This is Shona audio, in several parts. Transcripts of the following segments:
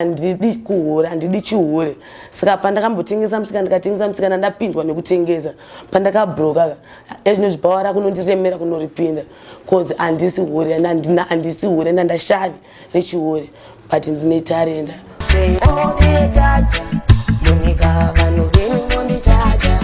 Handidi kuhura, handidi chihure. Saka pandakambotengesa musika ndikatengesa musika ndapindwa nekutengesa. Pandakabroka ezvinozvibhawara kunondiremera kunoripinda. Cause handisi hure handisi hure ndandashavi rechihure. But ndine tarenda. Say all the jaja. Munika vanhu venyu mondijaja.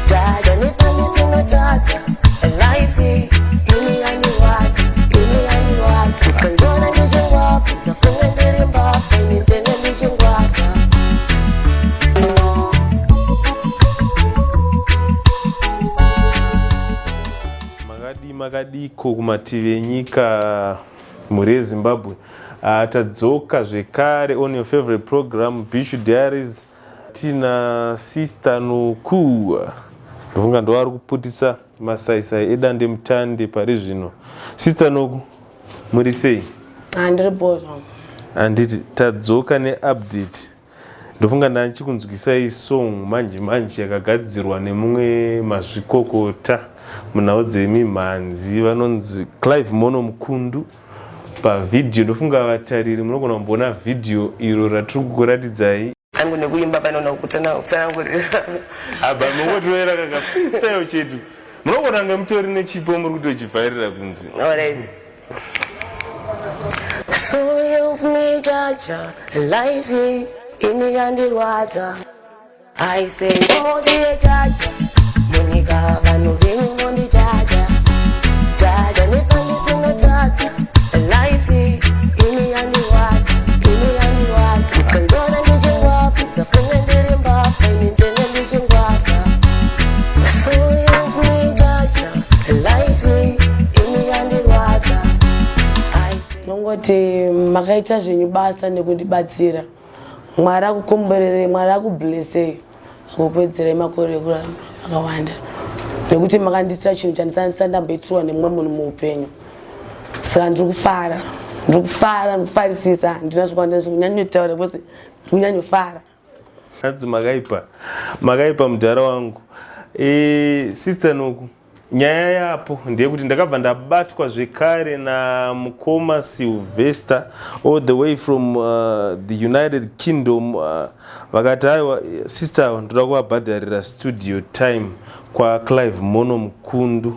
Jaja nepandisi nojaja. Life ini yandiwata. Ini yandiwata. Kandona ndechingwafu. Zafunga ndiri mbafu. Nintende ndichingwafu. Makadiko kumativi enyika muri Zimbabwe. Tadzoka zvekare on your favorite program Bishu Diaries. Tina sister Noku. Ndofunga ndo ari kuputisa masaisai edande mutande pari zvino. Sister Noku, muri sei? Ndiri bozva. Anditi tadzoka neupdate. Ndofunga ndanchikunzwisai song manje yakagadzirwa nemumwe mazvikokota munhau dzemimhanzi vanonzi Ep5Noku pavidhio. Ndofunga vatariri munogona kumbona vidhio iro ratiri kukuratidzai. Angu nekuimba panoona kutsanangurira. Aba mungotoera kaka freestyle chedu. Munogona kunge mutori nechipo muri kutochivhairira kunzi. Alright. So help me jaja, life ini yandirwadza. I say oh dear jaja, munika vanhu venyu mondijaja. Jaja nepandisi nojaja, life ini yandirwadza, ini yandirwadza. Kandona ndichingwafu, zafunga ndiri mbafu, nintende ndichingwafu. So help me jaja, life ini yandirwadza. Nongoti makaita zvenyu basa nekundibatsira. Mwari akukomborere, Mwari akublessei. Akupedzera makore akawanda. Nekuti makandiita chinhu chandisandisa ndamboitirwa nemumwe munhu muupenyu. Saka ndiri kufarisisa. Handina zvakanyanyotaura kwose ndikunyanyofara. Hadzi makaipa mudhara wangu. Sister Noku, nyaya yapo ndeyekuti ndakabva ndabatwa zvekare namukoma Sylvester all the way from the United Kingdom. Vakati aiwa sister ndoda kuvabhadharira studio time kwa Ep5Noku.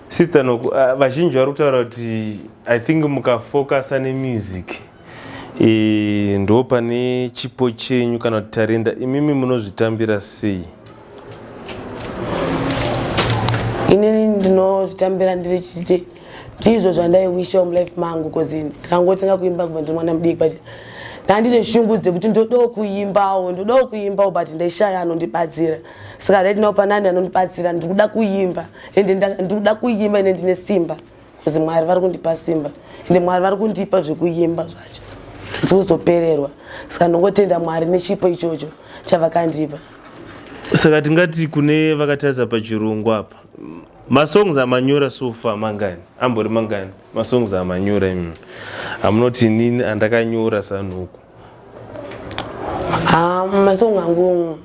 Sister Noku, vazhinji vari kutaura kuti I think mukafocusa nemusic ndo pane chipo chenyu kana kuti tarenda. Imimi munozvitambira sei? Inini ndinozvitambira ndiri chite ndizvo zvandaiwisha mulife mangu cause ndikangotenga kuimba kubva ndiri mwana mudiki but ndandine shungu dzekuti ndodawo kuimbawo but ndaishaya anondibatsira. Saka right now panani anondibatsira ndikuda kuimba ende ndikuda kuimba ende ndine simba cause Mwari vari kundipa simba ende Mwari vari kundipa zvekuimba zvacho zvozopererwa. Saka ndongotenda Mwari nechipo ichocho chavakandipa. Saka tingati kune vakatarisa pachirungu apa masongs amanyora so far mangani? Ambori mangani masongs amanyora imi? Amunoti nini andakanyora saNoku? Masong angu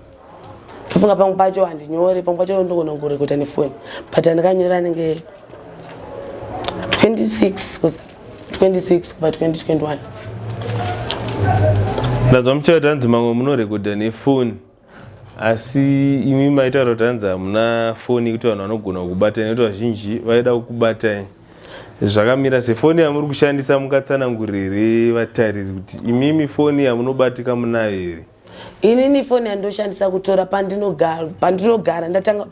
ndofunga pamwe pacho handinyore, pamwe pacho ndogona kungorekota nefoni but andakanyora nenge 26 kubva 2021. Ndazwa muchaita hanzi mamwe munorekodha nefoni asi imi maitaura kuti hanzi hamuna foni kuti vanhu vanogona kukubatai nekuti vazhinji vaida kukubatai. Zvakamira sefoni yamuri kushandisa mukatsanangurire vatariri kuti imimi foni yamunobatika munayo here? Inini foni yandoshandisa kutora pandinogara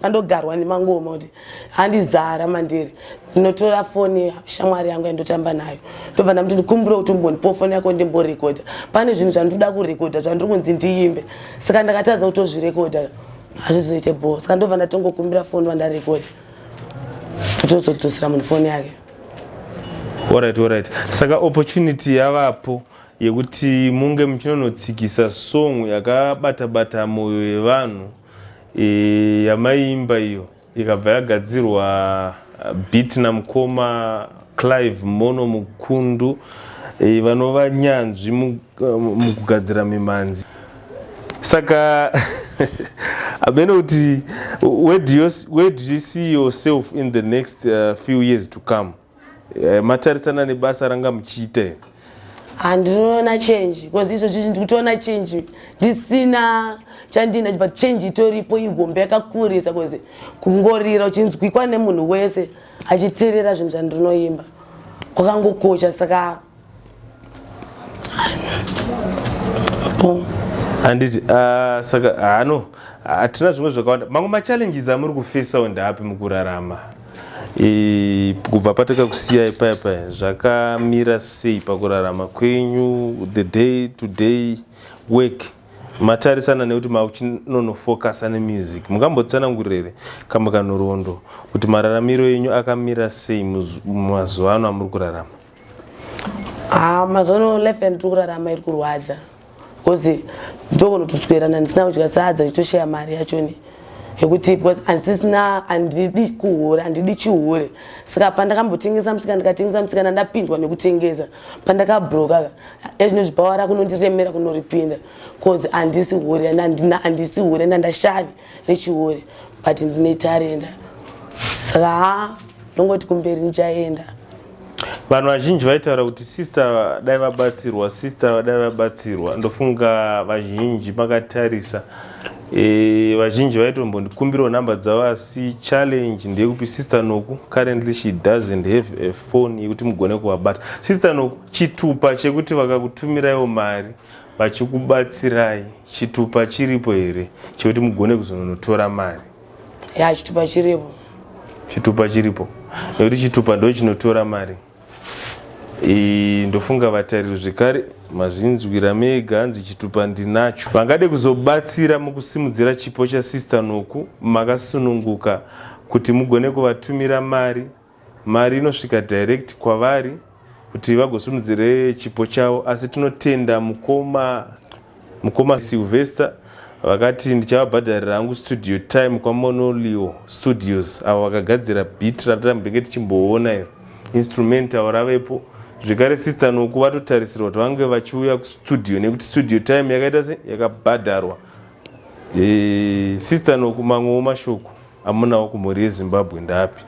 pandogarwa nemangoma kuti handizara mandiri. Ndinotora foni shamwari yangu yandotamba nayo. Ndobva ndamuti ndikumbire kuti umbondipo foni yako ndimborekodha. Pane zvinhu zvandinoda kurekodha zvandiri kunzi ndiimbe. Saka ndakatadza kutozvirekodha hazvizoite bho. Saka ndobva ndatongokumbira foni vandarekodha. Kutozodzosera munhu foni yake. Alright. Saka opportunity yavapo yekuti munge muchinonotsikisa song yakabata moyo yevanhu yamaimba iyo ikabva yagadzirwa beat namukoma Ep5Noku vanova nyanzvi mukugadzira mimhanzi. Saka amene kuti where do you see yourself in the next few years to come? Matarisana nebasa ranga muchiita. handinoona change because izvo zvinhu ndikutoona change ndisina chandina but change itoripo igombe yakakurisa because kungorira uchinzwikwa nemunhu wese achiteerera zvinhu zvandinoimba kwakangokocha saka handiti saka hano hatina zvimwe zvakawanda mamwe machallenges amuri kufesawo ndaapi mukurarama kubva patakakusiyai paya zvakamira sei pakurarama kwenyu the day to day work matarisana nekuti mauchinonofokasa nemusic mungambotsanangurire kamwe kanhoroondo kuti mararamiro enyu akamira sei mumazuva ano amuri kurarama? Mazuva ano life yandiri kurarama iri kurwadza because ndokunotoswerana ndisina kudya sadza ndichitoshaya mari yachoni yekuti because handidi kuhure handidi chihure saka pandakambotengesa musikana ndikatengesa musikana ndapindwa nekutengesa pandakabroka ezvinozvibhawara kunondiremera kunoripinda because handisi hure handisi hure ndandashavi rechihure but ndine tarenda saka ndongoti kumberi ndichaenda. Vanhu vazhinji vaitaura kuti sister dai vabatsirwa sister dai vabatsirwa ndofunga vazhinji makatarisa vazhinji vaitombondikumbirawo namba dzavo asi challenge ndeyekupi sister Noku currently she doesn't have a phone yekuti mugone kuvabata. Sister Noku chitupa chekuti vakakutumirawo mari vachikubatsirai chitupa chiripo here chekuti mugone kuzonotora mari? Ya chitupa chiripo. Chitupa chiripo nekuti chitupa ndo chinotora mari. Ndofunga vatariri zvekare mazvinzwira mega hanzi chitupa ndinacho. Vangade kuzobatsira mukusimudzira chipo chasister Noku makasununguka kuti mugone kuvatumira mari. Mari inosvika direct kwavari kuti vagosimudzire chipo chavo asi tinotenda mukoma Sylvester vakati ndichavabhadharira hangu studio time kwa Monolio Studios avo vakagadzira beat ratambenge tichimboona iro instrumental ravepo. Zvekare sister Noku vatotarisirwa kuti vange vachiuya kustudio nekuti studio time yakaita se yakabhadharwa. Sister Noku mamwewo mashoko amunawo kumhuri yeZimbabwe ndapi?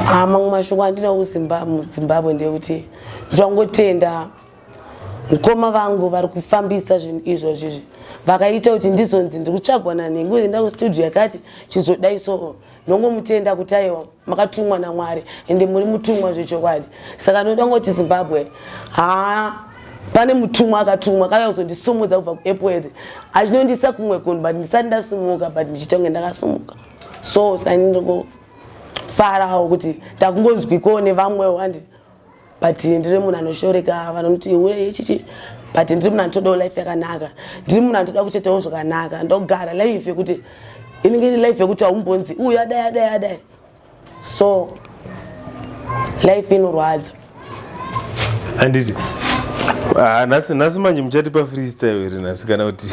Mamwe mashoko andinawo kuZimbabwe ndeyekuti ndangotenda mukoma vangu vari kufambisa zvinhu izvozvi vakaita kuti ndizonzi ndiri kutsvagwa nanhengu enda kustudio yakati chizodai so ndongomutenda kuti aiwa makatumwa naMwari ende muri mutumwa zvechokwadi saka ndodangoti Zimbabwe pane mutumwa akatumwa kaya kuzondisumudza kubva kuEp5 achinondisa kumwe kunhu but ndisati ndasumuka but ndichitonge ndakasumuka so saka ndingofarawo kuti ndakungonzwikawo nevamwewo handi but ndiri munhu anoshoreka vanoti iwe ichichi but ndiri munhu anotodawo life yakanaka ndiri munhu anotoda kuchetawo zvakanaka ndogara life yekuti inenge iri life yekuti haumbonzi uyu adai so life inorwadza. Handiti nhasi manje muchatipa freestyle here nhasi kana kuti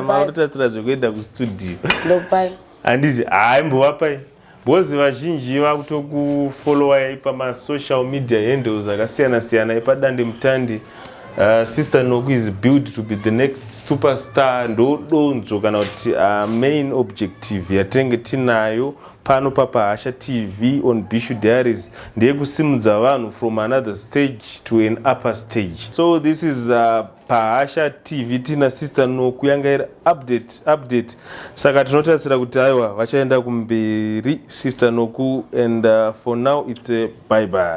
mauritatsira zvekuenda kustudio ndopai handiti haimbovapai because vazhinji vakutokufollowai pamasocial media handles akasiyana-siyana epadande mutandi. Sister Noku is built to be the next superstar ndodonzvo kana kuti main objective yatenge tinayo pano paPahasha TV on Bishu Diaries ndeyekusimudza vanhu from another stage to an upper stage. So this is Pahasha TV tina Sister Noku yanga iri update saka tinotarisira kuti aiwa vachaenda kumberi Sister Noku and for now it's a bye bye.